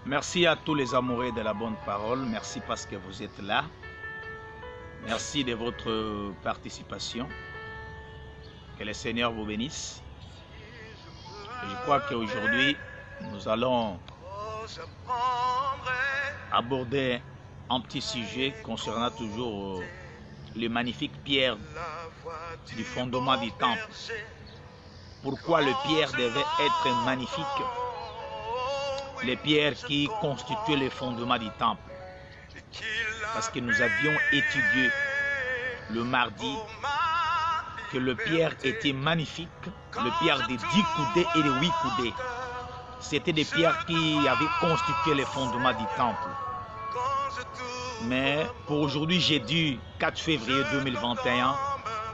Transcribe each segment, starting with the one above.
Merci à tous les amoureux de la bonne parole. Merci parce que vous êtes là. Merci de votre participation. Que le Seigneur vous bénisse. Et je crois qu'aujourd'hui, nous allons aborder un petit sujet concernant toujours les magnifiques pierres du fondement du temple. Pourquoi les pierres devaient être magnifiques? Les pierres qui constituaient le fondement du temple. Parce que nous avions étudié le mardi que les pierres étaient magnifiques, les pierres de 10 coudées et de 8 coudées. C'était des pierres qui avaient constitué le fondement du temple. Mais pour aujourd'hui, jeudi 4 février 2021,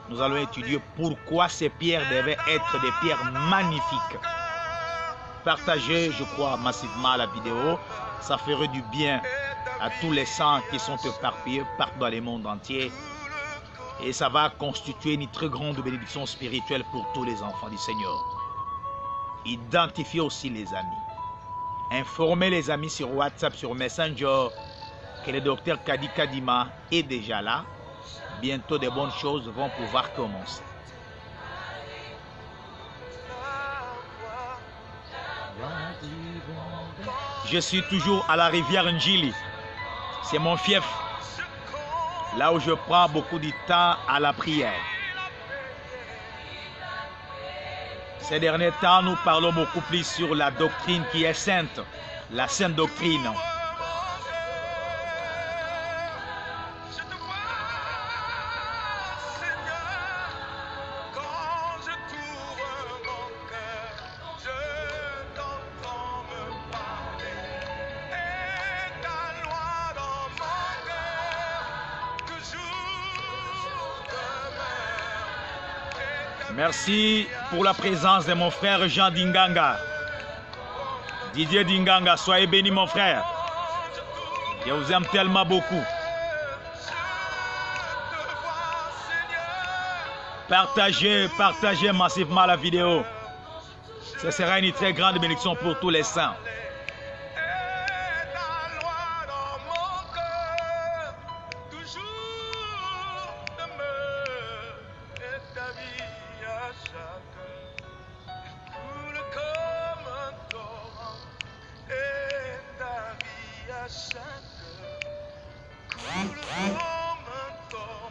nous allons étudier pourquoi ces pierres devaient être des pierres magnifiques. Partagez, je crois, massivement la vidéo. Ça ferait du bien à tous les saints qui sont éparpillés partout dans le monde entier. Et ça va constituer une très grande bénédiction spirituelle pour tous les enfants du Seigneur. Identifiez aussi les amis. Informez les amis sur WhatsApp, sur Messenger, que le docteur Kadi Kadima est déjà là. Bientôt, de bonnes choses vont pouvoir commencer. Je suis toujours à la rivière Njili. C'est mon fief. Là où je prends beaucoup de temps à la prière. Ces derniers temps, nous parlons beaucoup plus sur la doctrine qui est sainte. La sainte doctrine. Merci pour la présence de mon frère Jean Dinganga. Didier Dinganga, soyez béni mon frère. Je vous aime tellement beaucoup. Partagez massivement la vidéo. Ce sera une très grande bénédiction pour tous les saints.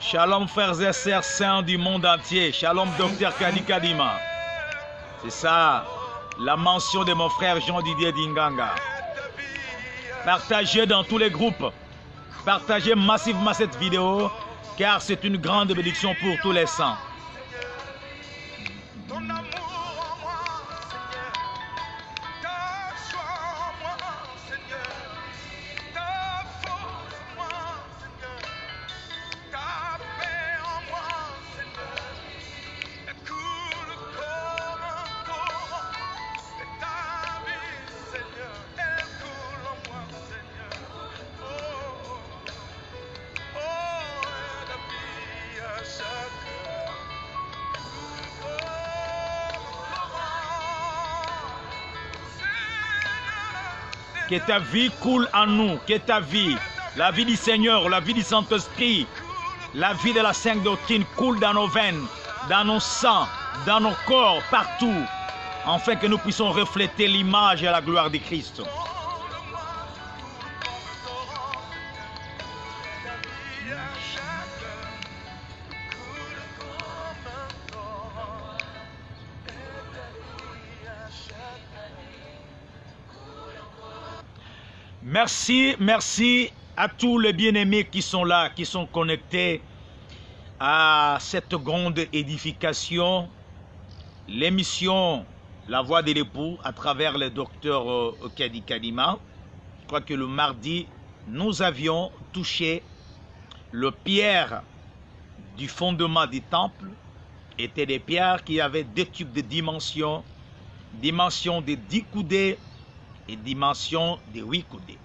Shalom frères et sœurs saints du monde entier. Shalom docteur Kadi Kadima. C'est ça, la mention de mon frère Jean-Didier Dinganga. Partagez dans tous les groupes. Partagez massivement cette vidéo, car c'est une grande bénédiction pour tous les saints. Que ta vie coule en nous, que ta vie, la vie du Seigneur, la vie du Saint-Esprit, la vie de la Sainte Doctrine coule dans nos veines, dans nos sangs, dans nos corps, partout, afin que nous puissions refléter l'image et la gloire de Christ. Merci à tous les bien-aimés qui sont là, qui sont connectés à cette grande édification, l'émission La Voix de l'époux à travers le docteur Kadi Kadima. Je crois que le mardi, nous avions touché le pierre du fondement du temple. Étaient des pierres qui avaient deux types de dimensions, dimension de 10 coudées et dimension de 8 coudées.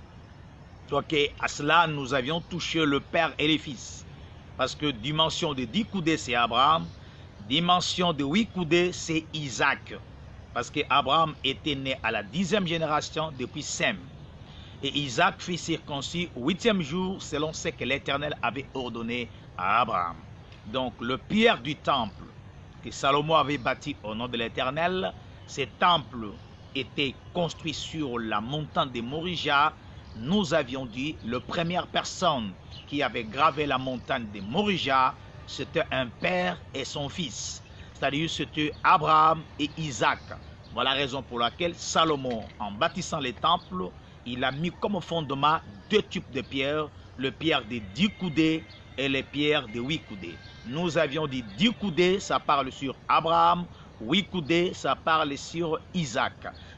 Donc à cela, nous avions touché le Père et le Fils. Parce que dimension de 10 coudées, c'est Abraham. Dimension de 8 coudées, c'est Isaac. Parce qu'Abraham était né à la 10e génération depuis Sem. Et Isaac fut circoncis au 8e jour, selon ce que l'Éternel avait ordonné à Abraham. Donc le pierre du temple que Salomon avait bâti au nom de l'Éternel, ce temple était construit sur la montagne de Morija. Nous avions dit, la première personne qui avait gravé la montagne de Morija, c'était un père et son fils. C'est-à-dire c'était Abraham et Isaac. Voilà la raison pour laquelle Salomon, en bâtissant les temples, il a mis comme fondement 2 types de pierres, le pierre de 10 coudées et les pierres de 8 coudées. Nous avions dit 10 coudées, ça parle sur Abraham, 8 coudées, ça parle sur Isaac.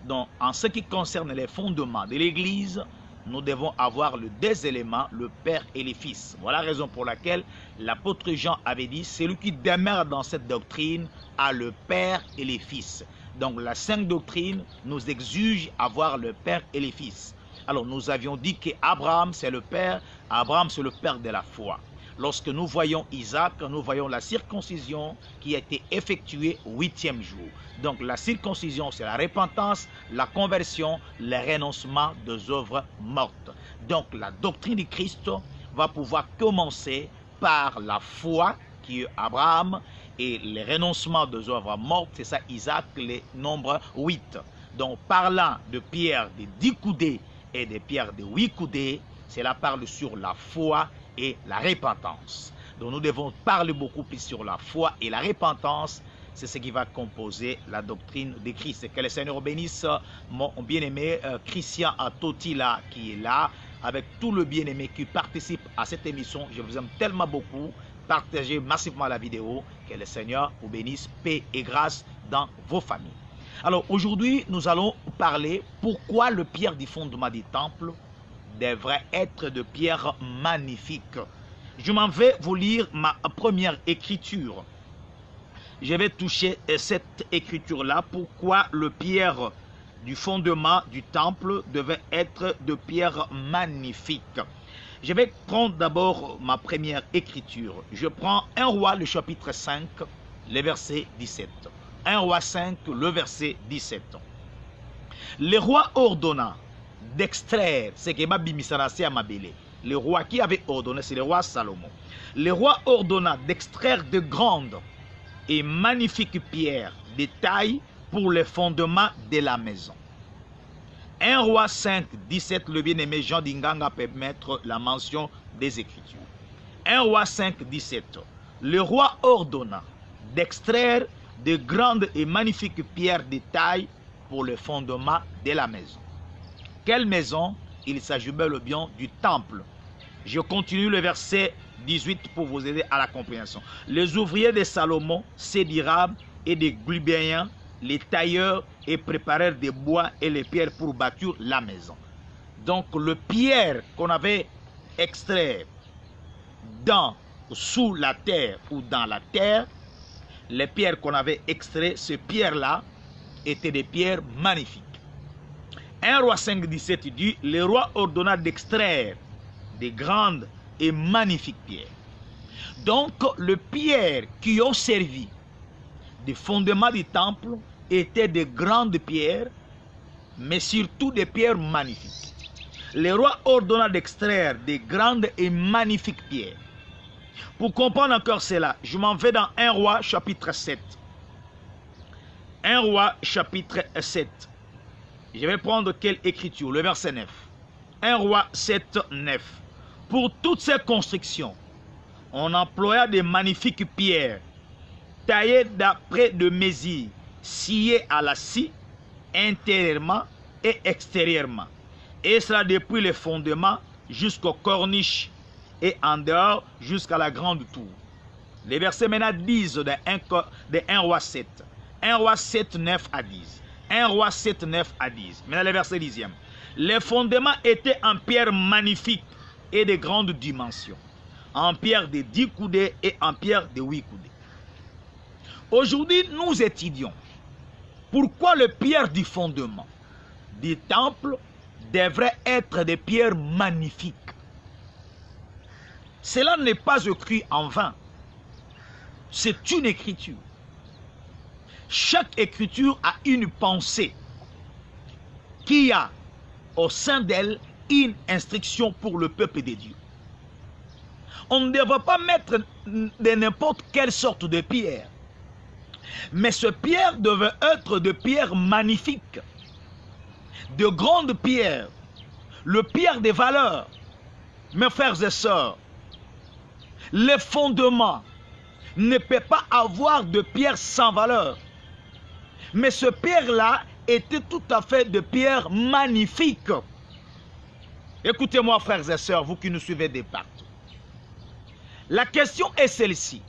Donc, en ce qui concerne les fondements de l'Église, nous devons avoir les 2 éléments, le Père et le Fils. Voilà la raison pour laquelle l'apôtre Jean avait dit, celui qui demeure dans cette doctrine a le Père et le Fils. Donc la Sainte Doctrine nous exige avoir le Père et le Fils. Alors nous avions dit qu'Abraham c'est le Père, Abraham c'est le Père de la foi. Lorsque nous voyons Isaac, nous voyons la circoncision qui a été effectuée au 8e jour. Donc la circoncision c'est la repentance, la conversion, le renoncement des œuvres mortes. Donc la doctrine du Christ va pouvoir commencer par la foi qui est Abraham, et le renoncement des œuvres mortes, c'est ça Isaac, le nombre 8. Donc parlant de pierres de 10 coudées et de pierres de 8 coudées, cela parle sur la foi et la repentance. Donc nous devons parler beaucoup plus sur la foi et la repentance. C'est ce qui va composer la doctrine de Christ. Et que le Seigneur bénisse mon bien-aimé Christian Atotila qui est là, avec tout le bien-aimé qui participe à cette émission. Je vous aime tellement beaucoup. Partagez massivement la vidéo. Que le Seigneur vous bénisse, paix et grâce dans vos familles. Alors aujourd'hui, nous allons parler pourquoi le pierre du fondement du temple devrait être de pierre magnifique. Je m'en vais vous lire ma première écriture. Je vais toucher cette écriture-là. Pourquoi le pierre du fondement du temple devait être de pierre magnifique. Je vais prendre d'abord ma première écriture. Je prends 1 Roi, le chapitre 5, le verset 17. 1 Roi 5, le verset 17. Le roi ordonna d'extraire ce que Babimisarasi a mabélé. Le roi qui avait ordonné, c'est le roi Salomon. Le roi ordonna d'extraire de grandes et magnifiques pierres de taille pour le fondement de la maison. 1 Roi 5, 17, le bien-aimé Jean Dinganga peut mettre la mention des Écritures. 1 Roi 5, 17. Le roi ordonna d'extraire de grandes et magnifiques pierres de taille pour le fondement de la maison. Quelle maison? Il s'agit bel et bien du temple. Je continue le verset 18 pour vous aider à la compréhension. Les ouvriers de Salomon, Sédirab et des Glubéens, les tailleurs et préparèrent des bois et les pierres pour bâtir la maison. Donc le pierre qu'on avait extrait sous la terre ou dans la terre, les pierres qu'on avait extrait, ces pierres-là étaient des pierres magnifiques. 1 Roi 5, 17 dit, le roi ordonna d'extraire des grandes et magnifiques pierres. Donc les pierres qui ont servi des fondements du temple étaient de grandes pierres, mais surtout des pierres magnifiques. Le roi ordonna d'extraire des grandes et magnifiques pierres. Pour comprendre encore cela, je m'en vais dans 1 Roi chapitre 7. 1 Roi chapitre 7. Je vais prendre quelle écriture? Le verset 9. 1 Roi 7, 9. Pour toutes ces constructions, on employa de magnifiques pierres, taillées d'après de mesures, sciées à la scie, intérieurement et extérieurement. Et cela depuis les fondements jusqu'aux corniches et en dehors jusqu'à la grande tour. Les versets maintenant disent de 1 Roi 7. 1 Roi 7, 9 à 10. 1 Roi 7, 9 à 10. Maintenant le verset 10e. Les fondements étaient en pierre magnifique et de grandes dimensions, en pierre de 10 coudées et en pierre de 8 coudées. Aujourd'hui, nous étudions pourquoi les pierres du fondement du temple devraient être des pierres magnifiques. Cela n'est pas écrit en vain. C'est une écriture. Chaque écriture a une pensée qui a au sein d'elle une instruction pour le peuple de Dieu. On ne devrait pas mettre de n'importe quelle sorte de pierre. Mais ce pierre devait être de pierres magnifiques, de grandes pierres, le pierre des valeurs. Mes frères et sœurs, les fondements ne peut pas avoir de pierre sans valeur. Mais ce pierre-là était tout à fait de pierre magnifique. Écoutez-moi, frères et sœurs, vous qui nous suivez de partout. La question est celle-ci.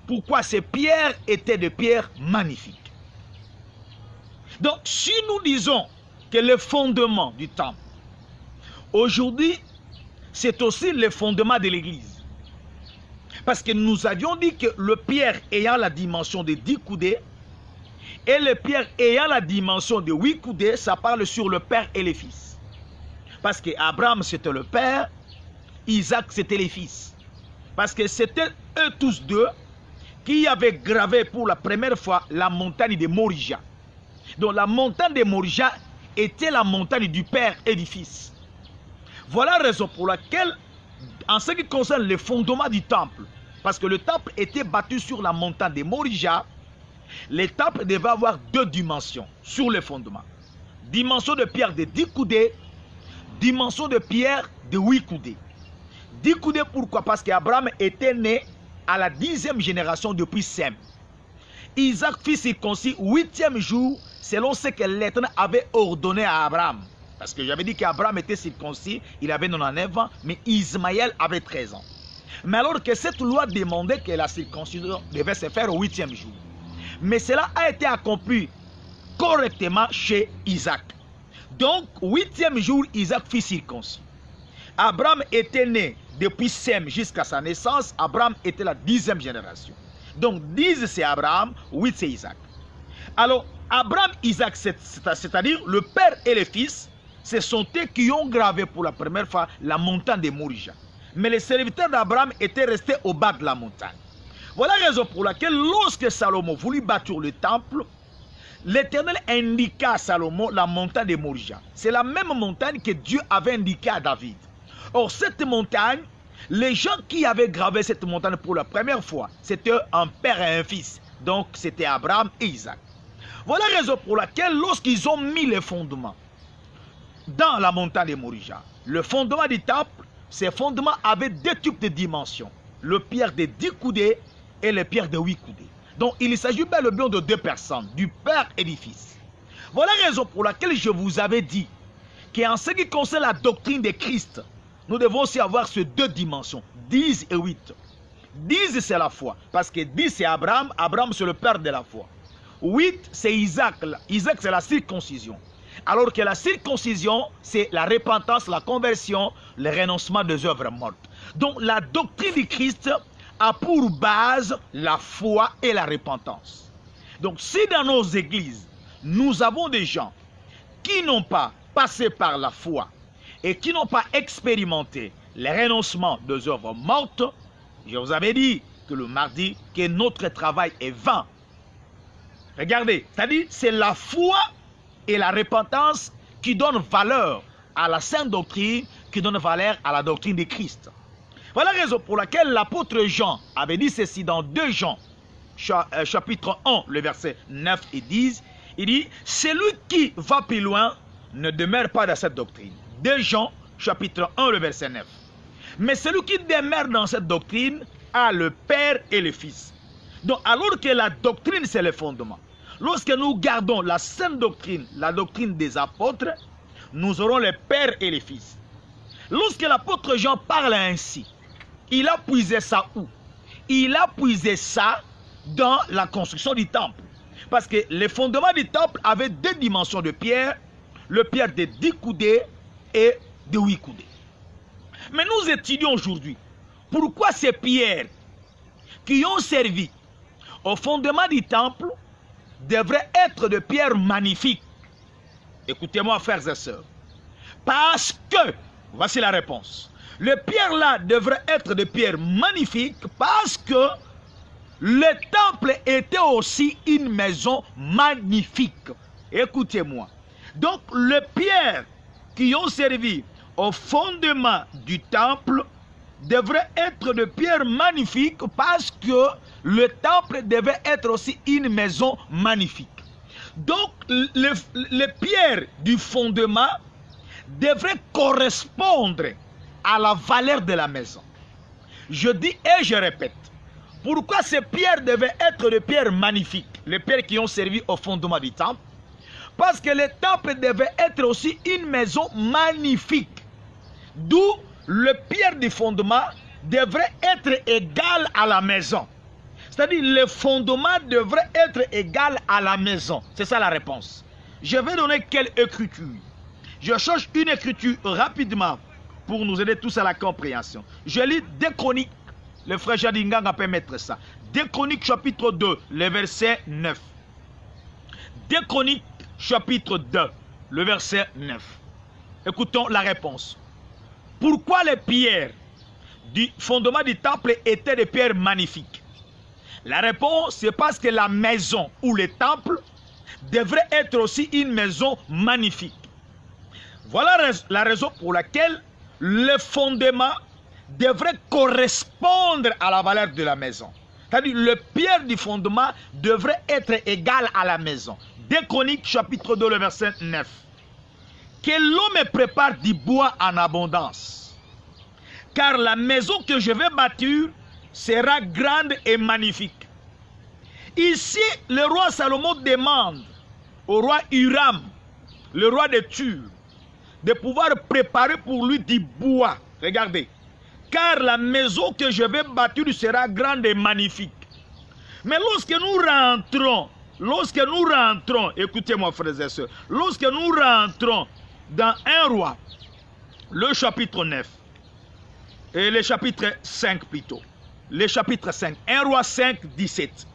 Pourquoi ces pierres étaient de pierres magnifiques? Donc, si nous disons que le fondement du temple, aujourd'hui, c'est aussi le fondement de l'église. Parce que nous avions dit que le pierre ayant la dimension de 10 coudées et le pierre ayant la dimension de 8 coudées, ça parle sur le père et les fils. Parce que Abraham c'était le père, Isaac c'était les fils. Parce que c'était eux tous deux qui avaient gravé pour la première fois la montagne de Morija. Donc la montagne de Morija était la montagne du père et du fils. Voilà la raison pour laquelle, en ce qui concerne le fondement du temple, parce que le temple était bâti sur la montagne de Morija, le temple devait avoir deux dimensions sur le fondement. Dimension de pierre de 10 coudées, dimension de pierre de 8 coudées. 10 coudées pourquoi? Parce qu'Abraham était né à la 10e génération depuis Sem. Isaac fut circoncis 8e jour selon ce que l'Éternel avait ordonné à Abraham. Parce que j'avais dit qu'Abraham était circoncis, il avait 99 ans, mais Ismaël avait 13 ans. Mais alors que cette loi demandait que la circoncision devait se faire au 8e jour. Mais cela a été accompli correctement chez Isaac. Donc, 8e jour, Isaac fut circoncis. Abraham était né depuis Sem jusqu'à sa naissance. Abraham était la 10e génération. Donc, 10 c'est Abraham, 8 c'est Isaac. Alors, Abraham, Isaac, c'est-à-dire le père et le fils, ce sont eux qui ont gravé pour la première fois la montagne de Morija. Mais les serviteurs d'Abraham étaient restés au bas de la montagne. Voilà la raison pour laquelle lorsque Salomon voulut bâtir le temple, l'Éternel indiqua à Salomon la montagne de Morija. C'est la même montagne que Dieu avait indiquée à David. Or, cette montagne, les gens qui avaient gravé cette montagne pour la première fois, c'était un père et un fils. Donc, c'était Abraham et Isaac. Voilà la raison pour laquelle, lorsqu'ils ont mis les fondements dans la montagne de Morija, le fondement du temple, ces fondements avaient deux types de dimensions. Le pierre de 10 coudées et le pierre de 8 coudées. Donc, il s'agit bel et bien de deux personnes, du père et du fils. Voilà la raison pour laquelle je vous avais dit qu'en ce qui concerne la doctrine de Christ, nous devons aussi avoir ces deux dimensions, 10 et 8. 10 c'est la foi, parce que 10 c'est Abraham, Abraham c'est le père de la foi. 8 c'est Isaac, Isaac c'est la circoncision. Alors que la circoncision c'est la repentance, la conversion, le renoncement des œuvres mortes. Donc la doctrine du Christ a pour base la foi et la repentance. Donc si dans nos églises, nous avons des gens qui n'ont pas passé par la foi et qui n'ont pas expérimenté le renoncement des œuvres mortes, je vous avais dit que le mardi, que notre travail est vain. Regardez, c'est-à-dire c'est la foi et la repentance qui donnent valeur à la sainte doctrine, qui donnent valeur à la doctrine de Christ. Voilà la raison pour laquelle l'apôtre Jean avait dit ceci dans 2 Jean, chapitre 1, le verset 9 et 10. Il dit, celui qui va plus loin ne demeure pas dans cette doctrine. 2 Jean, chapitre 1, le verset 9. Mais celui qui demeure dans cette doctrine a le Père et le Fils. Donc, alors que la doctrine, c'est le fondement. Lorsque nous gardons la sainte doctrine, la doctrine des apôtres, nous aurons le Père et le Fils. Lorsque l'apôtre Jean parle ainsi, il a puisé ça où? Il a puisé ça dans la construction du temple. Parce que les fondements du temple avaient deux dimensions de pierre, le pierre de 10 coudées et de 8 coudées. Mais nous étudions aujourd'hui pourquoi ces pierres qui ont servi au fondement du temple devraient être de pierres magnifiques. Écoutez-moi, frères et sœurs. Parce que, voici la réponse, les pierres-là devraient être de pierres magnifiques parce que le temple était aussi une maison magnifique. Écoutez-moi. Donc, les pierres qui ont servi au fondement du temple devrait être de pierres magnifiques parce que le temple devait être aussi une maison magnifique. Donc, les pierres du fondement devraient correspondre à la valeur de la maison. Je dis et je répète, pourquoi ces pierres devaient être des pierres magnifiques, les pierres qui ont servi au fondement du temple? Parce que le temple devait être aussi une maison magnifique. D'où le pierre du fondement devrait être égal à la maison. C'est-à-dire le fondement devrait être égal à la maison. C'est ça la réponse. Je vais donner quelle écriture? Je cherche une écriture rapidement pour nous aider tous à la compréhension. Je lis 2 Chroniques. Le frère Jadinganga peut mettre ça. 2 Chroniques chapitre 2, le verset 9. 2 Chroniques chapitre 2, le verset 9. Écoutons la réponse. Pourquoi les pierres du fondement du temple étaient des pierres magnifiques? La réponse, c'est parce que la maison ou le temple devrait être aussi une maison magnifique. Voilà la raison pour laquelle le fondement devrait correspondre à la valeur de la maison. C'est-à-dire le pierre du fondement devrait être égal à la maison. 2 Chroniques chapitre 2, le verset 9. Que l'homme prépare du bois en abondance, car la maison que je vais bâtir sera grande et magnifique. Ici, le roi Salomon demande au roi Hiram, le roi de Tyr, de pouvoir préparer pour lui du bois. Regardez. Car la maison que je vais bâtir sera grande et magnifique. Mais lorsque nous rentrons, écoutez-moi frères et sœurs, lorsque nous rentrons dans 1 roi, le chapitre 9, et le chapitre 5 plutôt, le chapitre 5, 1 roi 5, 17,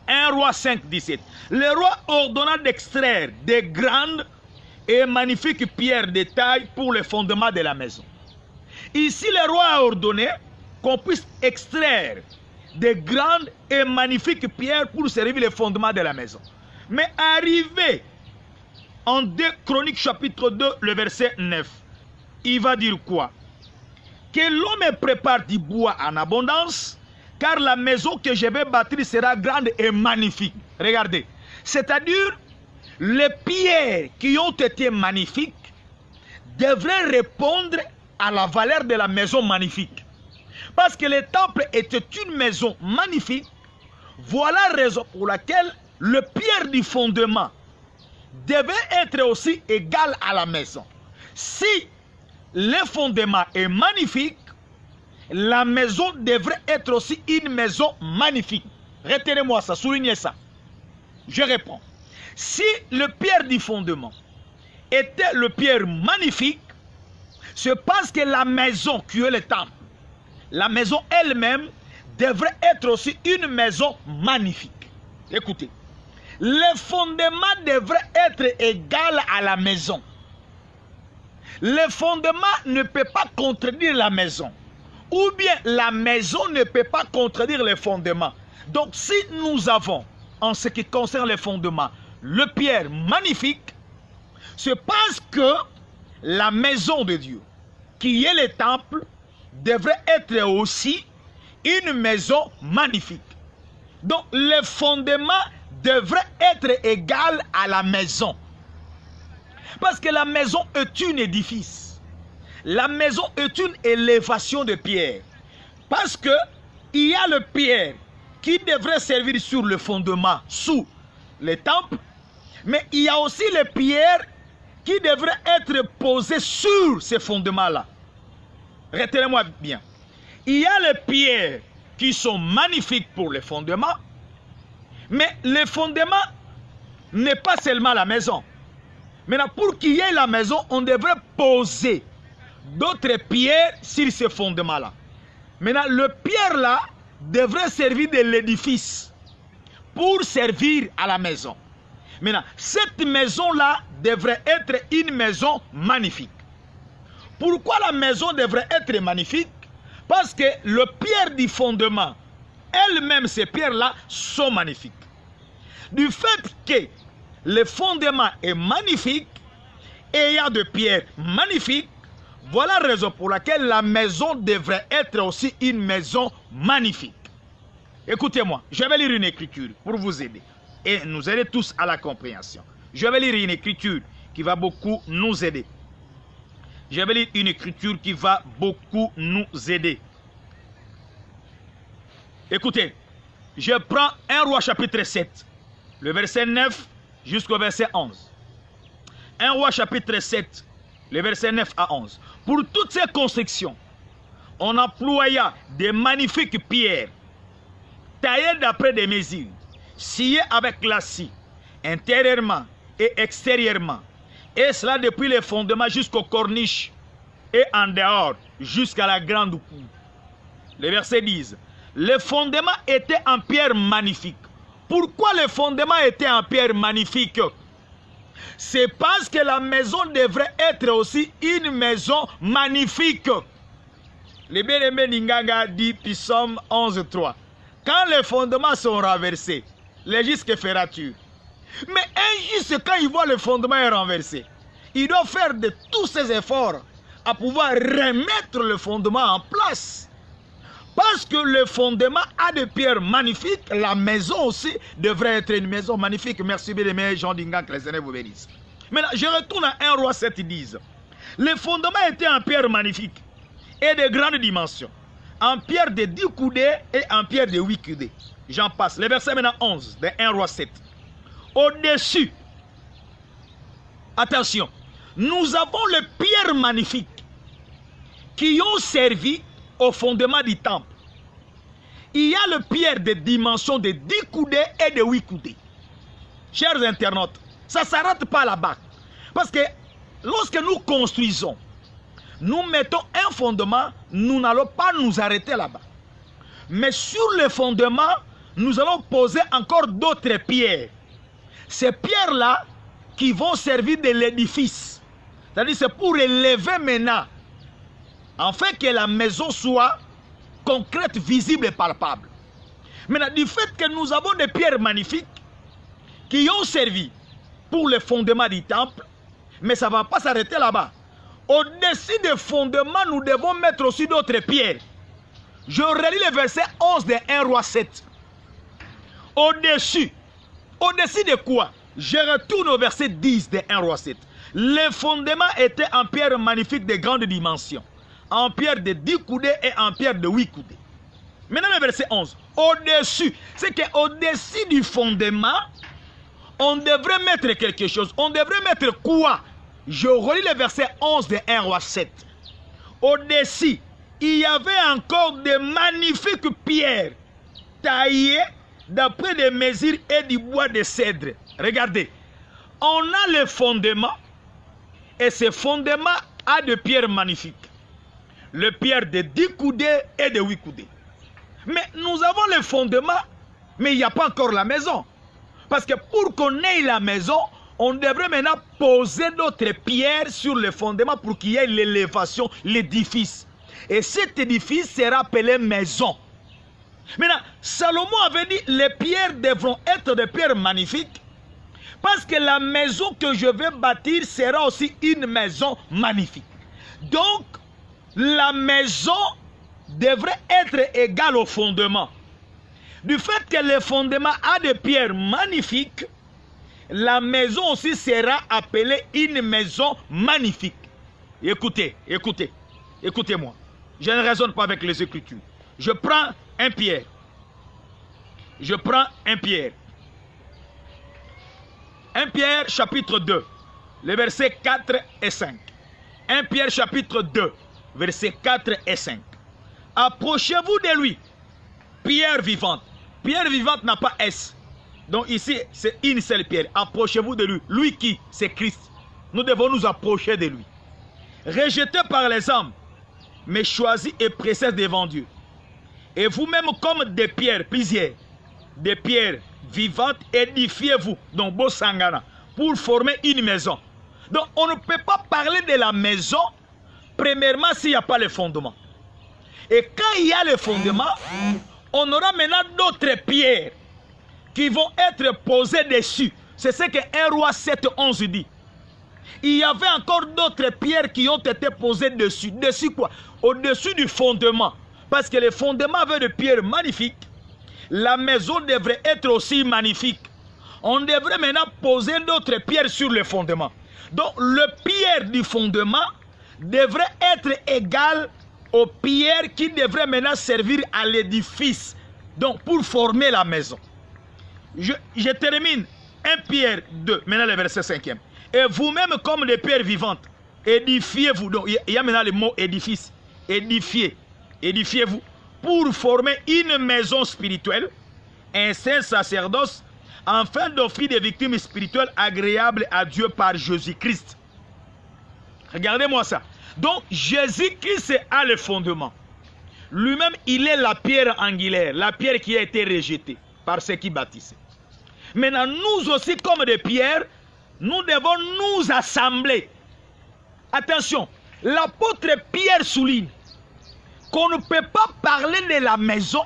1 roi 5, 17, le roi ordonna d'extraire des grandes et magnifiques pierres de taille pour le fondement de la maison. Ici, le roi a ordonné qu'on puisse extraire des grandes et magnifiques pierres pour servir le fondement de la maison. Mais arrivé en 2 Chroniques chapitre 2, le verset 9, il va dire quoi? Que l'homme prépare du bois en abondance, car la maison que je vais bâtir sera grande et magnifique. Regardez, c'est-à-dire les pierres qui ont été magnifiques devraient répondre à la valeur de la maison magnifique. Parce que le temple était une maison magnifique, voilà la raison pour laquelle le pierre du fondement devait être aussi égal à la maison. Si le fondement est magnifique, la maison devrait être aussi une maison magnifique. Retenez-moi ça, soulignez ça. Je réponds. Si le pierre du fondement était le pierre magnifique, c'est parce que la maison qui est le temple, la maison elle-même devrait être aussi une maison magnifique. Écoutez, le fondement devrait être égal à la maison. Le fondement ne peut pas contredire la maison. Ou bien la maison ne peut pas contredire les fondements. Donc si nous avons, en ce qui concerne les fondements, le pierre magnifique, c'est parce que la maison de Dieu, qui est le temple, devrait être aussi une maison magnifique. Donc le fondement devrait être égal à la maison. Parce que la maison est un édifice. La maison est une élévation de pierre. Parce que il y a le pierre qui devrait servir sur le fondement, sous le temple. Mais il y a aussi les pierres qui devraient être posées sur ces fondements-là. Retenez-moi bien. Il y a les pierres qui sont magnifiques pour les fondements. Mais le fondement n'est pas seulement la maison. Maintenant, pour qu'il y ait la maison, on devrait poser d'autres pierres sur ce fondement-là. Maintenant, le pierre-là devrait servir de l'édifice pour servir à la maison. Maintenant, cette maison-là devrait être une maison magnifique. Pourquoi la maison devrait être magnifique? Parce que le pierre du fondement, elles-mêmes, ces pierres-là, sont magnifiques. Du fait que le fondement est magnifique, et il y a de pierres magnifiques, Voilà la raison pour laquelle la maison devrait être aussi une maison magnifique. Écoutez-moi, je vais lire une écriture pour vous aider et nous aider tous à la compréhension. Je vais lire une écriture qui va beaucoup nous aider. Je vais lire une écriture qui va beaucoup nous aider. Écoutez, je prends 1 Roi chapitre 7, le verset 9 jusqu'au verset 11. 1 Roi chapitre 7, le verset 9 à 11. Pour toutes ces constructions, on employa des magnifiques pierres, taillées d'après des mesures, sciées avec la scie, intérieurement et extérieurement, et cela depuis les fondements jusqu'aux corniches, et en dehors jusqu'à la grande cour. Les versets disent, les fondements étaient en pierre magnifique. Pourquoi les fondements étaient en pierre magnifique? C'est parce que la maison devrait être aussi une maison magnifique. Le bien-aimé Ninganga dit, Psaume 11.3, quand les fondements sont renversés, les justes, que feras-tu? Mais un juste, quand il voit le fondement est renversé, il doit faire de tous ses efforts à pouvoir remettre le fondement en place. Parce que le fondement a des pierres magnifiques, la maison aussi devrait être une maison magnifique. Merci bien-aimé Jean Dingan, que les Seigneur vous bénisse. Maintenant, je retourne à 1 Roi 7, ils disent, les fondements étaient en pierre magnifique et de grandes dimensions, en pierre de 10 coudées et en pierre de 8 coudées. J'en passe. Le verset maintenant 11 de 1 Roi 7. Au-dessus, attention, nous avons les pierres magnifiques qui ont servi au fondement du temple. Il y a le pierre de dimension de 10 coudées et de 8 coudées. Chers internautes, ça ne s'arrête pas là-bas. Parce que lorsque nous construisons, nous mettons un fondement, nous n'allons pas nous arrêter là-bas. Mais sur le fondement, nous allons poser encore d'autres pierres. Ces pierres-là qui vont servir de l'édifice. C'est-à-dire c'est pour élever maintenant, afin que la maison soit concrète, visible et palpable. Maintenant, du fait que nous avons des pierres magnifiques qui ont servi pour le fondement du temple, mais ça ne va pas s'arrêter là-bas. Au-dessus des fondements, nous devons mettre aussi d'autres pierres. Je relis le verset 11 de 1 Roi 7. Au-dessus de quoi? Je retourne au verset 10 de 1 Roi 7. Les fondements étaient en pierre magnifique de grande dimension, en pierre de 10 coudées et en pierre de 8 coudées. Maintenant le verset 11. Au-dessus, c'est qu'au-dessus du fondement, on devrait mettre quelque chose. On devrait mettre quoi? Je relis le verset 11 de 1 Roi 7. Au-dessus, il y avait encore de magnifiques pierres taillées d'après des mesures et du bois de cèdre. Regardez, on a le fondement et ce fondement a de pierres magnifiques. Le pierre de 10 coudées et de 8 coudées. Mais nous avons le fondement, mais il n'y a pas encore la maison. Parce que pour qu'on ait la maison, on devrait maintenant poser d'autres pierres sur le fondement pour qu'il y ait l'élévation, l'édifice. Et cet édifice sera appelé maison. Maintenant, Salomon avait dit, les pierres devront être des pierres magnifiques, parce que la maison que je vais bâtir sera aussi une maison magnifique. Donc, la maison devrait être égale au fondement. Du fait que le fondement a des pierres magnifiques, la maison aussi sera appelée une maison magnifique. Écoutez, écoutez-moi. Je ne raisonne pas avec les Écritures. Je prends un Pierre. Je prends un Pierre. 1 Pierre chapitre 2, les versets 4 et 5. 1 Pierre chapitre 2, versets 4 et 5. Approchez-vous de lui, pierre vivante. Pierre vivante n'a pas S. Donc ici, c'est une seule pierre. Approchez-vous de lui. Lui qui? C'est Christ. Nous devons nous approcher de lui. Rejeté par les hommes, mais choisi et précieux devant Dieu. Et vous-même comme des pierres, plusieurs, des pierres vivantes, édifiez-vous, donc beau sangana, pour former une maison. Donc on ne peut pas parler de la maison, premièrement s'il n'y a pas le fondement. Et quand il y a le fondement, on aura maintenant d'autres pierres qui vont être posées dessus. C'est ce que 1 Roi 7, 11 dit. Il y avait encore d'autres pierres qui ont été posées dessus. Dessus quoi? Au-dessus du fondement. Parce que le fondement avait de pierres magnifiques. La maison devrait être aussi magnifique. On devrait maintenant poser d'autres pierres sur le fondement. Donc, le pierre du fondement devrait être égal aux pierres qui devraient maintenant servir à l'édifice. Donc, pour former la maison. Je termine. 1 Pierre 2, maintenant le verset 5e. Et vous-même comme des pierres vivantes, édifiez-vous. Donc, il y a maintenant le mot édifice. Édifiez. Édifiez-vous pour former une maison spirituelle, un saint sacerdoce, afin d'offrir des victimes spirituelles agréables à Dieu par Jésus-Christ. Regardez-moi ça. Donc, Jésus-Christ a le fondement. Lui-même, il est la pierre angulaire, la pierre qui a été rejetée par ceux qui bâtissaient. Maintenant, nous aussi, comme des pierres, nous devons nous assembler. Attention, l'apôtre Pierre souligne qu'on ne peut pas parler de la maison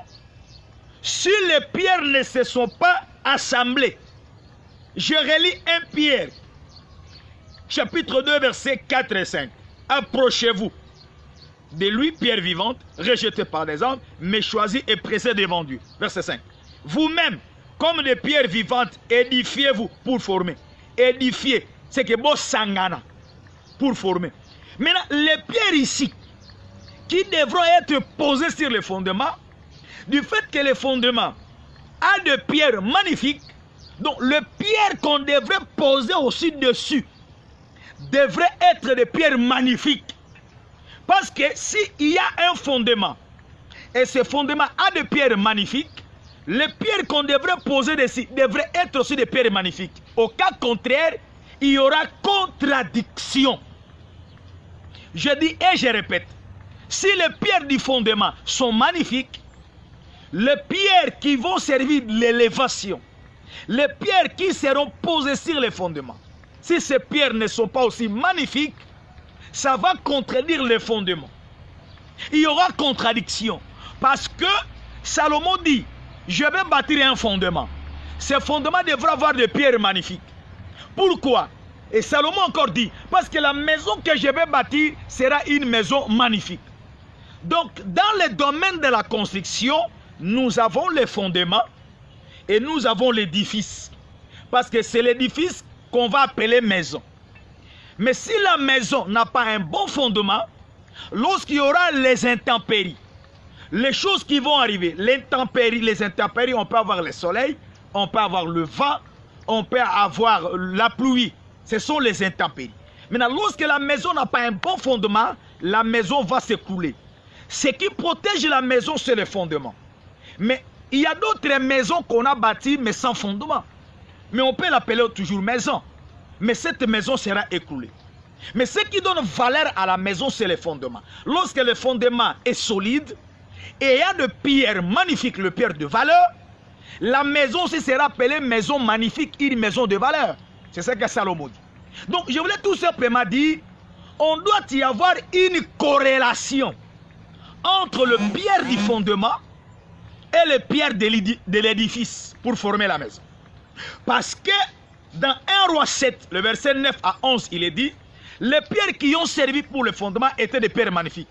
si les pierres ne se sont pas assemblées. Je relis 1 Pierre, chapitre 2, versets 4 et 5. Approchez-vous de lui, pierre vivante, rejetée par des hommes, mais choisie et pressée devant Dieu. Verset 5. Vous-même, comme des pierres vivantes, édifiez-vous pour former. Édifier, c'est que bon sangana, pour former. Maintenant, les pierres ici, qui devront être posées sur le fondement, du fait que le fondement a de pierres magnifiques, donc les pierres qu'on devrait poser aussi dessus devraient être des pierres magnifiques. Parce que s'il y a un fondement, et ce fondement a des pierres magnifiques, les pierres qu'on devrait poser dessus devraient être aussi des pierres magnifiques. Au cas contraire, il y aura contradiction. Je dis et je répète, si les pierres du fondement sont magnifiques, les pierres qui vont servir l'élévation, les pierres qui seront posées sur les fondements, si ces pierres ne sont pas aussi magnifiques, ça va contredire les fondements. Il y aura contradiction. Parce que Salomon dit, je vais bâtir un fondement. Ce fondement devra avoir des pierres magnifiques. Pourquoi? Et Salomon encore dit, parce que la maison que je vais bâtir sera une maison magnifique. Donc, dans le domaine de la construction, nous avons les fondements et nous avons l'édifice. Parce que c'est l'édifice qu'on va appeler maison. Mais si la maison n'a pas un bon fondement, lorsqu'il y aura les intempéries, les choses qui vont arriver, les intempéries, on peut avoir le soleil, on peut avoir le vent, on peut avoir la pluie. Ce sont les intempéries. Maintenant, lorsque la maison n'a pas un bon fondement, la maison va s'écrouler. Ce qui protège la maison, c'est le fondement. Mais il y a d'autres maisons qu'on a bâties, mais sans fondement. Mais on peut l'appeler toujours maison. Mais cette maison sera écroulée. Mais ce qui donne valeur à la maison, c'est le fondement. Lorsque le fondement est solide, et il y a de pierres magnifiques, le pierre de valeur, la maison aussi sera appelée maison magnifique, une maison de valeur. C'est ce que Salomon dit. Donc, je voulais tout simplement dire, on doit y avoir une corrélation entre le pierre du fondement et les pierres de l'édifice pour former la maison. Parce que dans 1 Roi 7, le verset 9 à 11, il est dit, les pierres qui ont servi pour le fondement étaient des pierres magnifiques.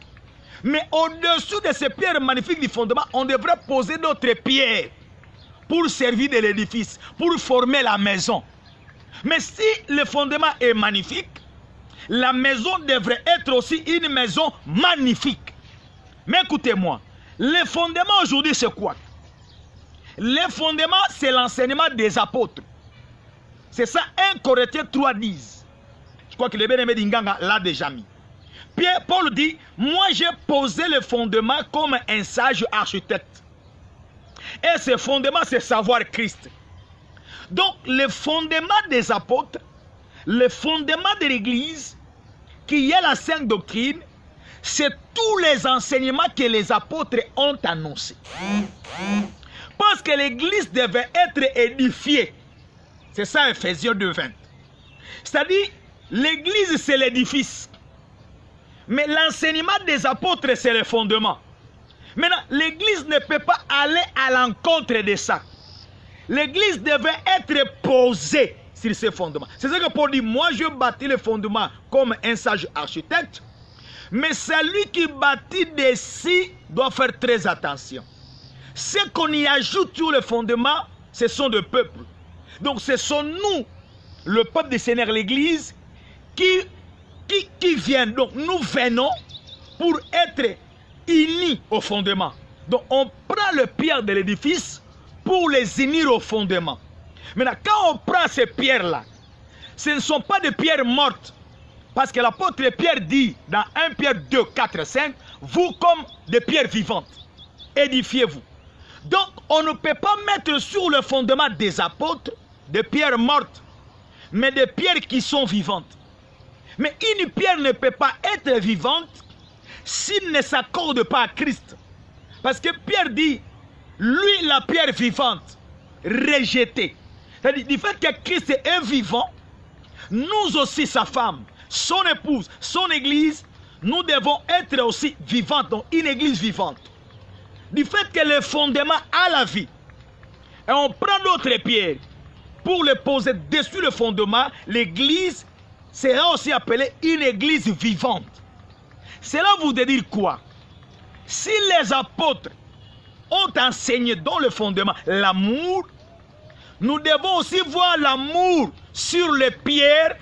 Mais au-dessus de ces pierres magnifiques du fondement, on devrait poser d'autres pierres pour servir de l'édifice, pour former la maison. Mais si le fondement est magnifique, la maison devrait être aussi une maison magnifique. Mais écoutez-moi, le fondement aujourd'hui c'est quoi? Le fondement c'est l'enseignement des apôtres. C'est ça 1 Corinthiens 3:10. Je crois que le bien-aimé d'Inganga l'a déjà mis. Paul dit, moi j'ai posé le fondement comme un sage architecte. Et ce fondement c'est savoir Christ. Donc le fondement des apôtres, le fondement de l'église, qui est la sainte doctrine, c'est tous les enseignements que les apôtres ont annoncés. Parce que l'église devait être édifiée. C'est ça Ephésiens 2:20. C'est-à-dire, l'église c'est l'édifice. Mais l'enseignement des apôtres c'est le fondement. Maintenant, l'église ne peut pas aller à l'encontre de ça. L'église devait être posée sur ces fondements. C'est ce que Paul dit, moi je bâtis les fondements comme un sage architecte, mais celui qui bâtit dessus doit faire très attention. Ce qu'on y ajoute sur le fondement, ce sont des peuples. Donc ce sont nous, le peuple du Seigneur, l'Église, qui viennent. Donc nous venons pour être unis au fondement. Donc on prend le pierre de l'édifice pour les unir au fondement. Maintenant, quand on prend ces pierres-là, ce ne sont pas des pierres mortes. Parce que l'apôtre Pierre dit dans 1 Pierre 2, 4, 5, vous comme des pierres vivantes, édifiez-vous. Donc, on ne peut pas mettre sur le fondement des apôtres des pierres mortes, mais des pierres qui sont vivantes. Mais une pierre ne peut pas être vivante s'il ne s'accorde pas à Christ. Parce que Pierre dit, lui, la pierre vivante, rejetée. C'est-à-dire, du fait que Christ est vivant, nous aussi, sa femme, son épouse, son église, nous devons être aussi vivantes, donc une église vivante. Du fait que le fondement a la vie, et on prend d'autres pierres pour les poser dessus le fondement, l'église sera aussi appelée une église vivante. Cela voudrait dire quoi? Si les apôtres ont enseigné dans le fondement l'amour, nous devons aussi voir l'amour sur les pierres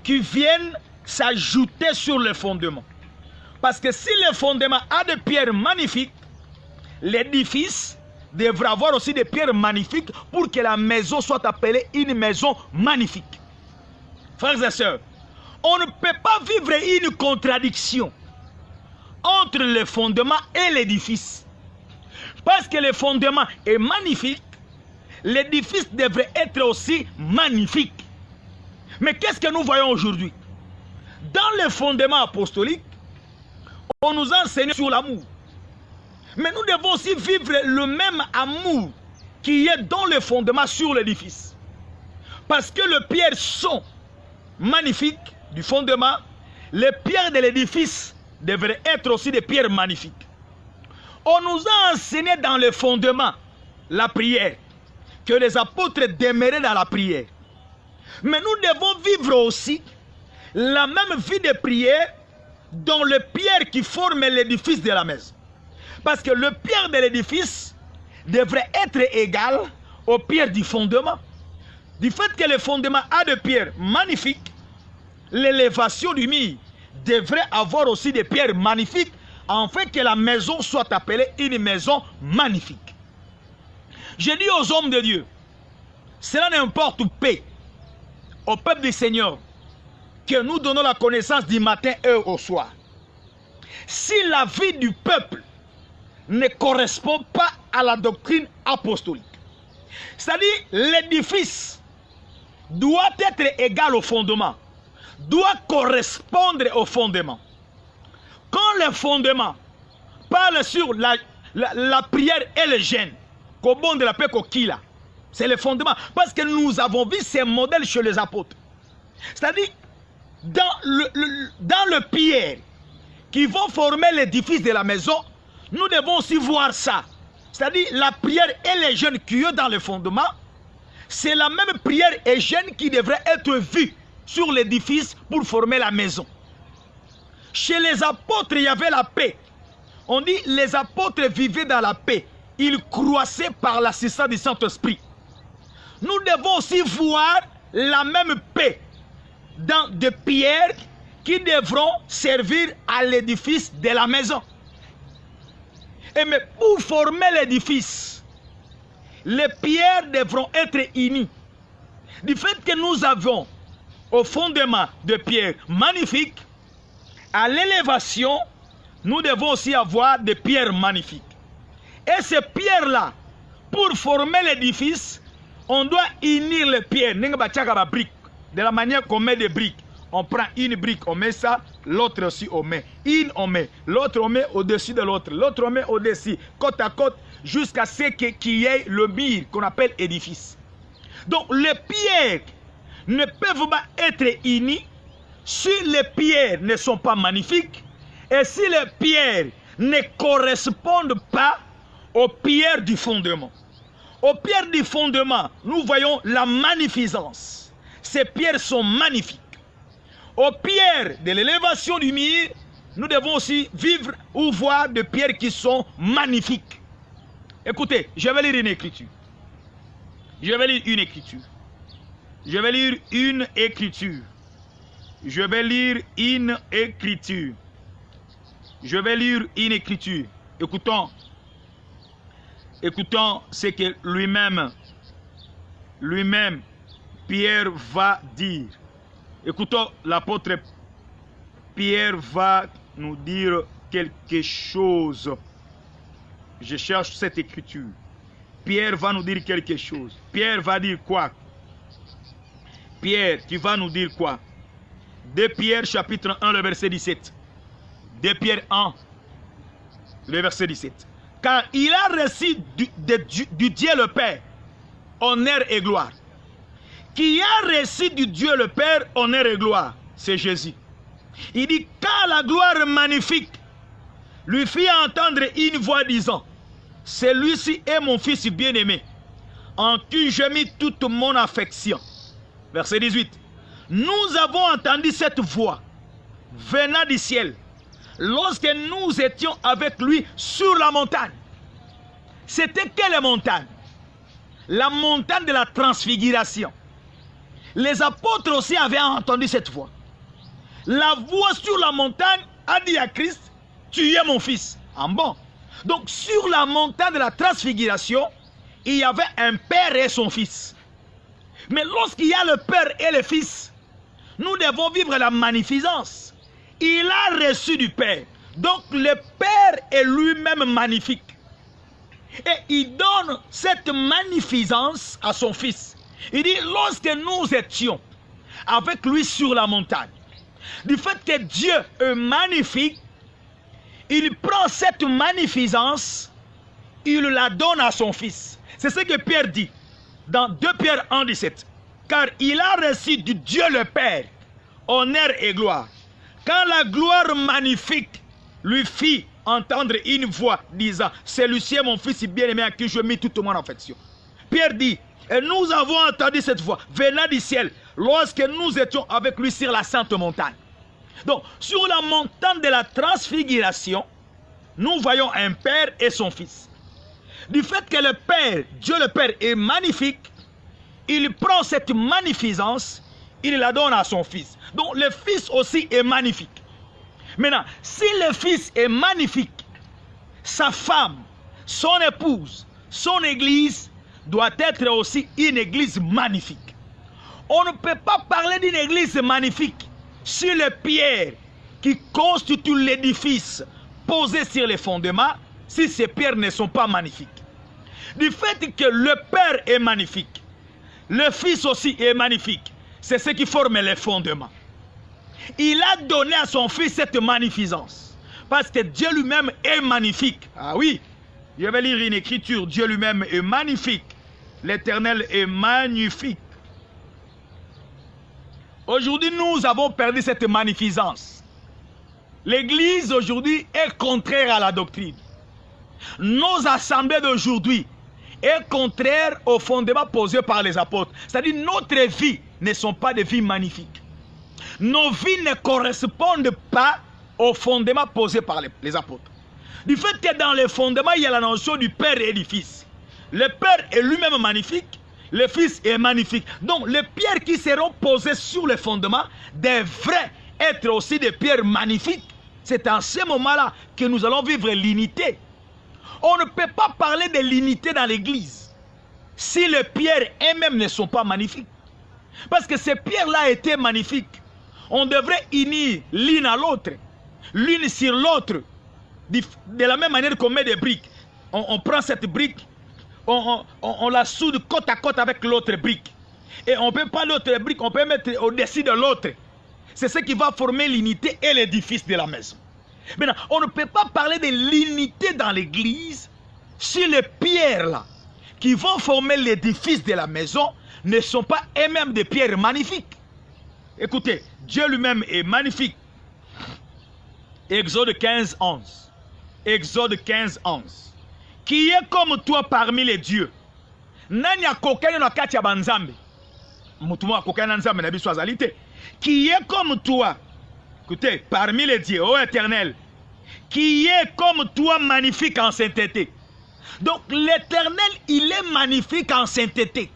qui viennent s'ajouter sur le fondement. Parce que si le fondement a des pierres magnifiques, l'édifice devra avoir aussi des pierres magnifiques pour que la maison soit appelée une maison magnifique. Frères et sœurs, on ne peut pas vivre une contradiction entre le fondement et l'édifice. Parce que le fondement est magnifique, l'édifice devrait être aussi magnifique. Mais qu'est-ce que nous voyons aujourd'hui? Dans le fondement apostolique, on nous enseigne sur l'amour. Mais nous devons aussi vivre le même amour qui est dans le fondement sur l'édifice. Parce que les pierres sont magnifiques du fondement, les pierres de l'édifice devraient être aussi des pierres magnifiques. On nous a enseigné dans le fondement la prière, que les apôtres demeuraient dans la prière. Mais nous devons vivre aussi la même vie de prière dans les pierres qui forment l'édifice de la maison. Parce que le pierre de l'édifice devrait être égal aux pierres du fondement. Du fait que le fondement a des pierres magnifiques, l'élévation du mur devrait avoir aussi des pierres magnifiques, afin que la maison soit appelée une maison magnifique. Je dis aux hommes de Dieu, cela n'importe où paix, au peuple du Seigneur, que nous donnons la connaissance du matin et au soir. Si la vie du peuple ne correspond pas à la doctrine apostolique, c'est-à-dire l'édifice doit être égal au fondement, doit correspondre au fondement. Quand le fondement parle sur la prière et le jeûne, de la paix kokila, c'est le fondement. Parce que nous avons vu ces modèles chez les apôtres. C'est-à-dire, dans le pierre qui vont former l'édifice de la maison, nous devons aussi voir ça. C'est-à-dire, la prière et les jeûnes qui sont dans le fondement, c'est la même prière et jeûne qui devrait être vue sur l'édifice pour former la maison. Chez les apôtres, il y avait la paix. On dit les apôtres vivaient dans la paix. Ils croissaient par l'assistance du Saint-Esprit. Nous devons aussi voir la même paix dans des pierres qui devront servir à l'édifice de la maison. Et mais pour former l'édifice, les pierres devront être unies. Du fait que nous avons au fondement de pierres magnifiques, à l'élévation, nous devons aussi avoir des pierres magnifiques. Et ces pierres-là, pour former l'édifice, on doit unir les pierres. De la manière qu'on met des briques. On prend une brique, on met ça, l'autre aussi on met. Une on met, l'autre on met au-dessus de l'autre, l'autre on met au-dessus, côte à côte, jusqu'à ce qu'il y ait le mur qu'on appelle édifice. Donc les pierres ne peuvent pas être unies si les pierres ne sont pas magnifiques et si les pierres ne correspondent pas aux pierres du fondement. Aux pierres du fondement, nous voyons la magnificence. ces pierres sont magnifiques. Aux pierres de l'élévation du mur, nous devons aussi vivre ou voir des pierres qui sont magnifiques. Écoutez, je vais lire une écriture. Je vais lire une écriture. Je vais lire une écriture. Je vais lire une écriture. Je vais lire une écriture. Écoutons. Écoutons ce que lui-même, Pierre va dire. Écoutons, l'apôtre Pierre va nous dire quelque chose. Je cherche cette écriture. Pierre va nous dire quelque chose. Pierre va dire quoi? Pierre, tu vas nous dire quoi? 2 Pierre chapitre 1, le verset 17. 2 Pierre 1, le verset 17. Car il a reçu du Dieu le Père honneur et gloire. Qui a reçu du Dieu le Père honneur et gloire, c'est Jésus. Il dit, car la gloire magnifique lui fit entendre une voix disant, celui-ci est mon fils bien-aimé, en qui j'ai mis toute mon affection. Verset 18. Nous avons entendu cette voix venant du ciel lorsque nous étions avec lui sur la montagne. C'était quelle montagne? La montagne de la transfiguration. Les apôtres aussi avaient entendu cette voix. La voix sur la montagne a dit à Christ, tu es mon fils. Ah bon? Donc sur la montagne de la transfiguration, il y avait un père et son fils. Mais lorsqu'il y a le père et le fils, nous devons vivre la magnificence. Il a reçu du père. Donc le père est lui-même magnifique. Et il donne cette magnificence à son fils. Il dit, lorsque nous étions avec lui sur la montagne, du fait que Dieu est magnifique, il prend cette magnificence, il la donne à son fils. C'est ce que Pierre dit dans 2 Pierre 1, 17. Car il a reçu du Dieu le Père honneur et gloire. Quand la gloire magnifique lui fit entendre une voix disant, celui-ci est mon fils bien-aimé à qui je mis toute mon affection. Pierre dit, et nous avons entendu cette voix venant du ciel lorsque nous étions avec lui sur la sainte montagne. Donc, sur la montagne de la transfiguration, nous voyons un père et son fils. Du fait que le Père, Dieu le Père est magnifique, il prend cette magnificence, il la donne à son fils. Donc, le fils aussi est magnifique. Maintenant, si le fils est magnifique, sa femme, son épouse, son église doit être aussi une église magnifique. On ne peut pas parler d'une église magnifique si les pierres qui constituent l'édifice posé sur les fondements, si ces pierres ne sont pas magnifiques. Du fait que le Père est magnifique, le Fils aussi est magnifique, c'est ce qui forme les fondements. Il a donné à son Fils cette magnificence, parce que Dieu lui-même est magnifique. Ah oui, je vais lire une écriture, Dieu lui-même est magnifique. L'Éternel est magnifique. Aujourd'hui, nous avons perdu cette magnificence. L'Église aujourd'hui est contraire à la doctrine. Nos assemblées d'aujourd'hui est contraire aux fondements posés par les apôtres. C'est-à-dire notre vie ne sont pas des vies magnifiques. Nos vies ne correspondent pas aux fondements posés par les apôtres. Du fait que dans les fondements, il y a la notion du Père et du Fils. Le Père est lui-même magnifique, le Fils est magnifique. Donc les pierres qui seront posées sur les fondements devraient être aussi des pierres magnifiques. C'est en ce moment-là que nous allons vivre l'unité. On ne peut pas parler de l'unité dans l'église si les pierres elles-mêmes ne sont pas magnifiques. Parce que ces pierres-là étaient magnifiques. On devrait unir l'une à l'autre, l'une sur l'autre. De la même manière qu'on met des briques. On prend cette brique, on la soude côte à côte avec l'autre brique. Et on ne peut pas l'autre brique, on peut mettre au-dessus de l'autre. C'est ce qui va former l'unité et l'édifice de la maison. Maintenant, on ne peut pas parler de l'unité dans l'église si les pierres là, qui vont former l'édifice de la maison ne sont pas elles-mêmes des pierres magnifiques. Écoutez, Dieu lui-même est magnifique. Exode 15, 11. Exode 15, 11. Qui est comme toi parmi les dieux? Nani akokenyo na kati ya banzambe? qui est comme toi, écoutez, parmi les dieux, ô Éternel, qui est comme toi magnifique en sainteté. Donc l'Éternel, il est magnifique en sainteté.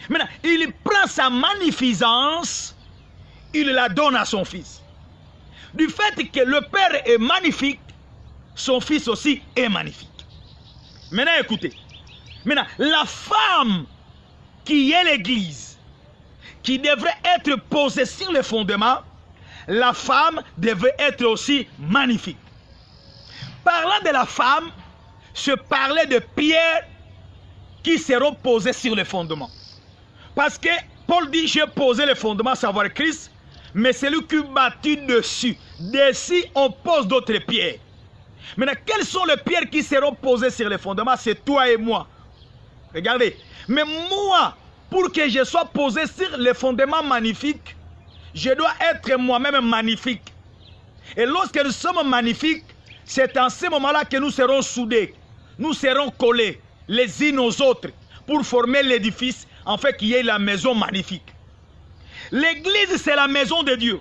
Maintenant, il prend sa magnificence, il la donne à son fils. Du fait que le Père est magnifique, son fils aussi est magnifique. Maintenant, écoutez. Maintenant, la femme qui est l'Église, qui devrait être posée sur le fondement, la femme devrait être aussi magnifique. Parlant de la femme, je parlais de pierres qui seront posées sur le fondement. Parce que Paul dit, j'ai posé le fondement, savoir Christ, mais c'est lui qui bâtit dessus. Dessus, on pose d'autres pierres. Maintenant, quelles sont les pierres qui seront posées sur le fondement? C'est toi et moi. Regardez. Mais moi, pour que je sois posé sur le fondement magnifique, je dois être moi-même magnifique. Et lorsque nous sommes magnifiques, c'est en ce moment-là que nous serons soudés. Nous serons collés les uns aux autres pour former l'édifice, en fait, qui est la maison magnifique. L'église, c'est la maison de Dieu.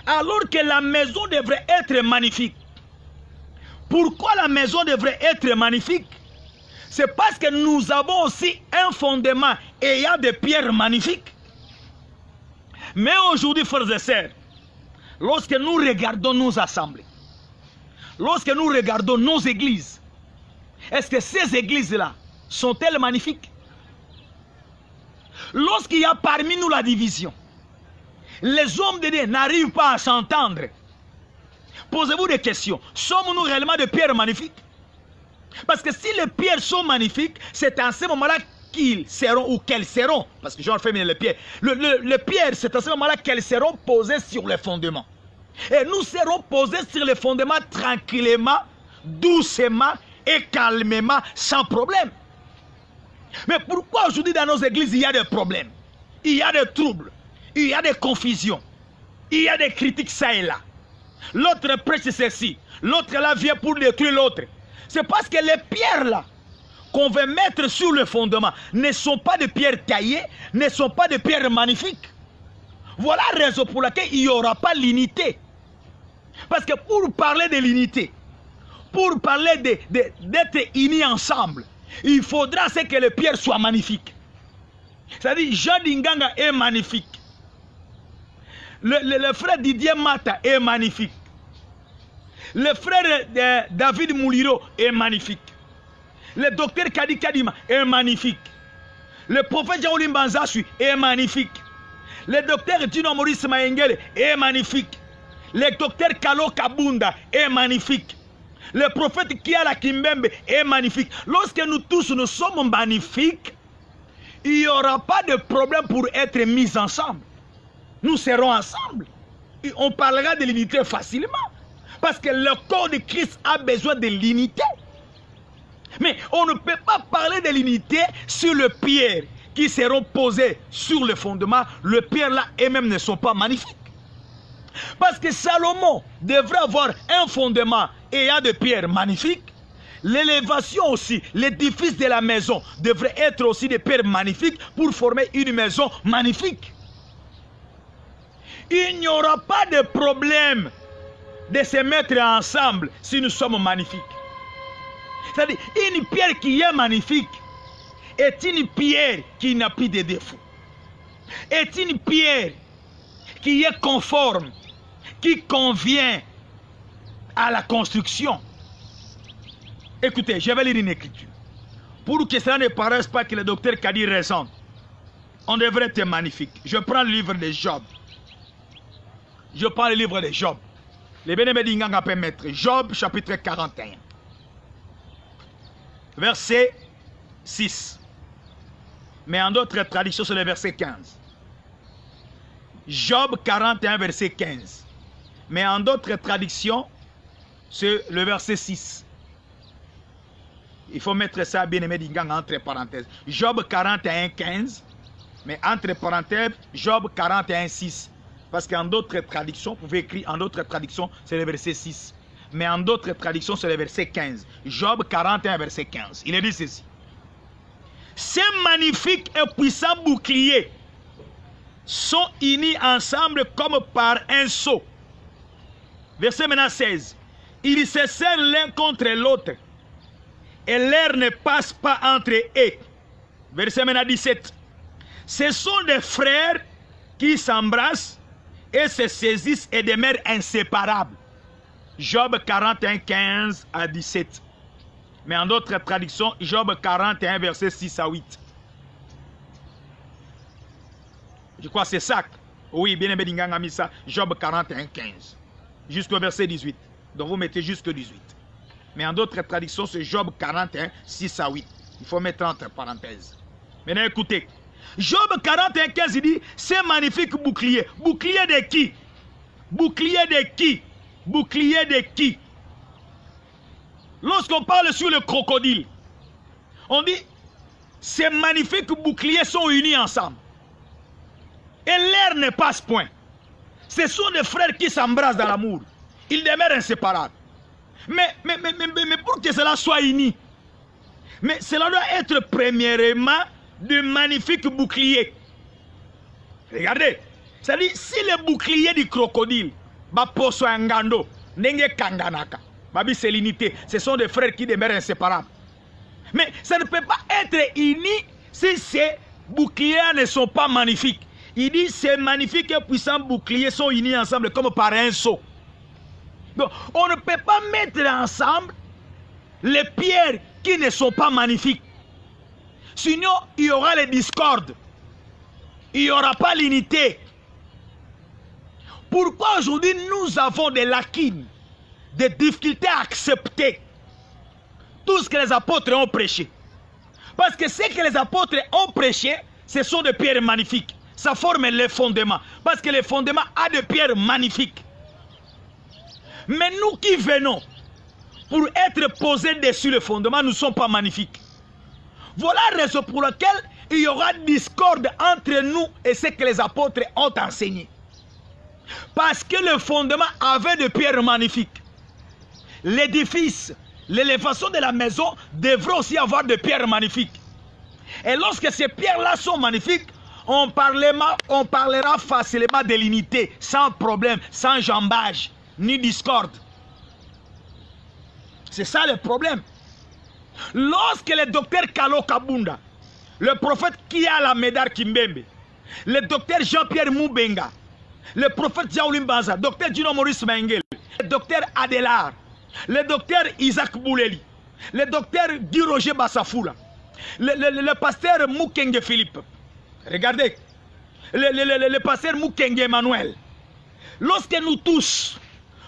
Alors que la maison devrait être magnifique. Pourquoi la maison devrait être magnifique? C'est parce que nous avons aussi un fondement ayant des pierres magnifiques. Mais aujourd'hui, frères et sœurs, lorsque nous regardons nos assemblées, lorsque nous regardons nos églises, est-ce que ces églises-là sont-elles magnifiques? Lorsqu'il y a parmi nous la division, les hommes de Dieu n'arrivent pas à s'entendre. Posez-vous des questions. Sommes-nous réellement des pierres magnifiques? Parce que si les pierres sont magnifiques, c'est à ce moment-là qu'ils seront ou qu'elles seront. Parce que j'en fais les pierres. Les pierres, c'est à ce moment-là qu'elles seront posées sur les fondements. Et nous serons posés sur les fondements tranquillement, doucement et calmement, sans problème. Mais pourquoi aujourd'hui dans nos églises il y a des problèmes? Il y a des troubles, il y a des confusions, il y a des critiques ça et là. L'autre prêche ceci, l'autre là vient pour détruire l'autre. C'est parce que les pierres là qu'on veut mettre sur le fondement ne sont pas des pierres taillées, ne sont pas des pierres magnifiques. Voilà la raison pour laquelle il n'y aura pas l'unité. Parce que pour parler de l'unité, pour parler d'être unis ensemble, il faudra que les pierres soient magnifiques. C'est-à-dire, Jean Dinganga est magnifique. Le frère Didier Mata est magnifique. Le frère David Mouliro est magnifique. Le docteur Kadi Kadima est magnifique. Le prophète Jaolim Banzasui est magnifique. Le docteur Dino Maurice Maengele est magnifique. Le docteur Kalo Kabunda est magnifique. Le prophète Kiala Kimbembe est magnifique. Lorsque nous tous nous sommes magnifiques, il n'y aura pas de problème pour être mis ensemble. Nous serons ensemble. Et on parlera de l'unité facilement. Parce que le corps de Christ a besoin de l'unité. Mais on ne peut pas parler de l'unité sur les pierres qui seront posées sur le fondement. Les pierres là elles-mêmes ne sont pas magnifiques. Parce que Salomon devrait avoir un fondement ayant des pierres magnifiques. L'élévation aussi, l'édifice de la maison devrait être aussi des pierres magnifiques pour former une maison magnifique. Il n'y aura pas de problème de se mettre ensemble si nous sommes magnifiques. C'est-à-dire, une pierre qui est magnifique est une pierre qui n'a plus de défauts. Est une pierre qui est conforme, qui convient à la construction. Écoutez, je vais lire une écriture. Pour que cela ne paraisse pas que le docteur Kadi raisonne, on devrait être magnifique. Je prends le livre de Job. Je prends le livre de Job. Les bénémoines d'Inganga peuvent mettre Job chapitre 41. Verset 6. Mais en d'autres traductions, c'est le verset 15. Job 41, verset 15. Mais en d'autres traductions, c'est le verset 6. Il faut mettre ça, bien-aimé d'Inganga, entre parenthèses. Job 41, 15. Mais entre parenthèses, Job 41, 6. Parce qu'en d'autres traductions, vous pouvez écrire en d'autres traductions, c'est le verset 6. Mais en d'autres traductions, c'est le verset 15. Job 41, verset 15. Il est dit ceci. Ce magnifique et puissant bouclier sont unis ensemble comme par un sceau. Verset maintenant 16. Ils se serrent l'un contre l'autre et l'air ne passe pas entre eux. Verset maintenant 17. Ce sont des frères qui s'embrassent et se saisissent et demeurent inséparables. Job 41, 15 à 17. Mais en d'autres traductions, Job 41, verset 6 à 8. Je crois que c'est ça. Oui, bien aimé Dinganga mis ça. Job 41, 15. Jusqu'au verset 18. Donc vous mettez jusqu'au 18. Mais en d'autres traductions, c'est Job 41, 6 à 8. Il faut mettre entre parenthèses. Maintenant écoutez. Job 41, 15, il dit, c'est magnifique bouclier. Bouclier de qui? Bouclier de qui? Bouclier de qui? Lorsqu'on parle sur le crocodile, on dit, ces magnifiques boucliers sont unis ensemble. Et l'air ne passe point. Ce sont des frères qui s'embrassent dans l'amour. Ils demeurent inséparables. Mais pour que cela soit uni, mais cela doit être premièrement de magnifiques boucliers. Regardez. C'est-à-dire, si le bouclier du crocodile, Baposo Ngando, Nenge Kanganaka, Babi c'est l'unité, ce sont des frères qui demeurent inséparables. Mais ça ne peut pas être uni si ces boucliers ne sont pas magnifiques. Il dit ces magnifiques et puissants boucliers sont unis ensemble comme par un sceau. Donc, on ne peut pas mettre ensemble les pierres qui ne sont pas magnifiques. Sinon, il y aura les discordes. Il n'y aura pas l'unité. Pourquoi aujourd'hui nous avons des lacunes, des difficultés à accepter tout ce que les apôtres ont prêché? Parce que ce que les apôtres ont prêché, ce sont des pierres magnifiques. Ça forme les fondements. Parce que les fondements ont des pierres magnifiques. Mais nous qui venons pour être posés dessus le fondement, nous ne sommes pas magnifiques. Voilà la raison pour laquelle il y aura discorde entre nous et ce que les apôtres ont enseigné. Parce que le fondement avait de pierres magnifiques. L'édifice, l'élévation de la maison devrait aussi avoir de pierres magnifiques. Et lorsque ces pierres-là sont magnifiques, on parlera facilement de l'unité, sans problème, sans jambage, ni discorde. C'est ça le problème. Lorsque le docteur Kalo Kabunda, le prophète Kiala Medar Kimbembe, le docteur Jean-Pierre Moubenga, le prophète Jaoulim Banza, le docteur Dino Maurice Mengel, le docteur Adelar, le docteur Isaac Bouleli, le docteur Guy Roger Bassafoula, le pasteur Moukenge Philippe, regardez, le pasteur Moukenge Emmanuel, lorsque nous tous,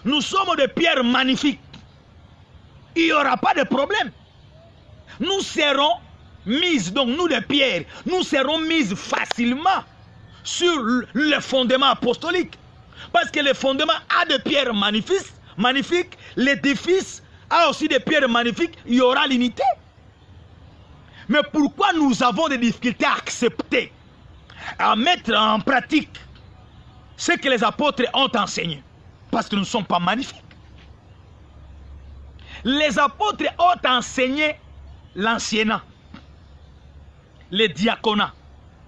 nous sommes de pierres magnifiques, il n'y aura pas de problème. Nous serons mises, donc nous de pierre, nous serons mises facilement sur le fondement apostolique. Parce que le fondement a de pierres magnifiques, l'édifice a aussi des pierres magnifiques, il y aura l'unité. Mais pourquoi nous avons des difficultés à accepter, à mettre en pratique ce que les apôtres ont enseigné? Parce que nous ne sommes pas magnifiques. Les apôtres ont enseigné l'anciennat, les diaconats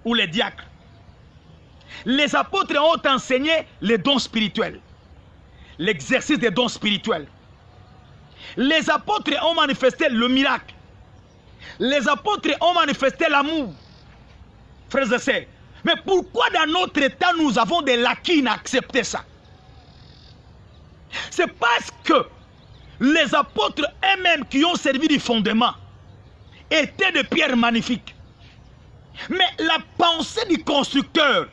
ou les diacres. Les apôtres ont enseigné les dons spirituels, l'exercice des dons spirituels. Les apôtres ont manifesté le miracle. Les apôtres ont manifesté l'amour. Frères et sœurs, mais pourquoi dans notre temps nous avons des lacunes à accepter ça? C'est parce que les apôtres eux-mêmes qui ont servi du fondement étaient de pierres magnifiques. Mais la pensée du constructeur,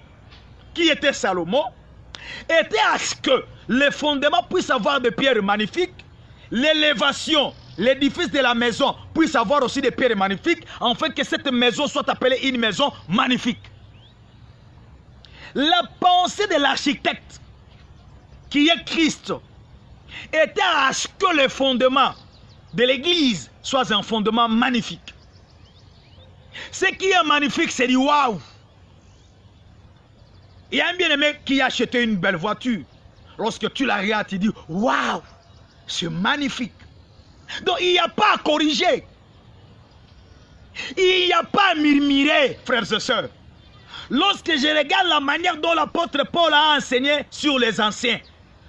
qui était Salomon, était à ce que le fondement puisse avoir de pierres magnifiques, l'élévation, l'édifice de la maison puisse avoir aussi des pierres magnifiques, afin que cette maison soit appelée une maison magnifique. La pensée de l'architecte, qui est Christ, était à ce que le fondement de l'église soit un fondement magnifique. Ce qui est magnifique, c'est du waouh. Il y a un bien-aimé qui a acheté une belle voiture. Lorsque tu la regardes, tu dis waouh, c'est magnifique. Donc il n'y a pas à corriger. Il n'y a pas à murmurer, frères et sœurs. Lorsque je regarde la manière dont l'apôtre Paul a enseigné sur les anciens,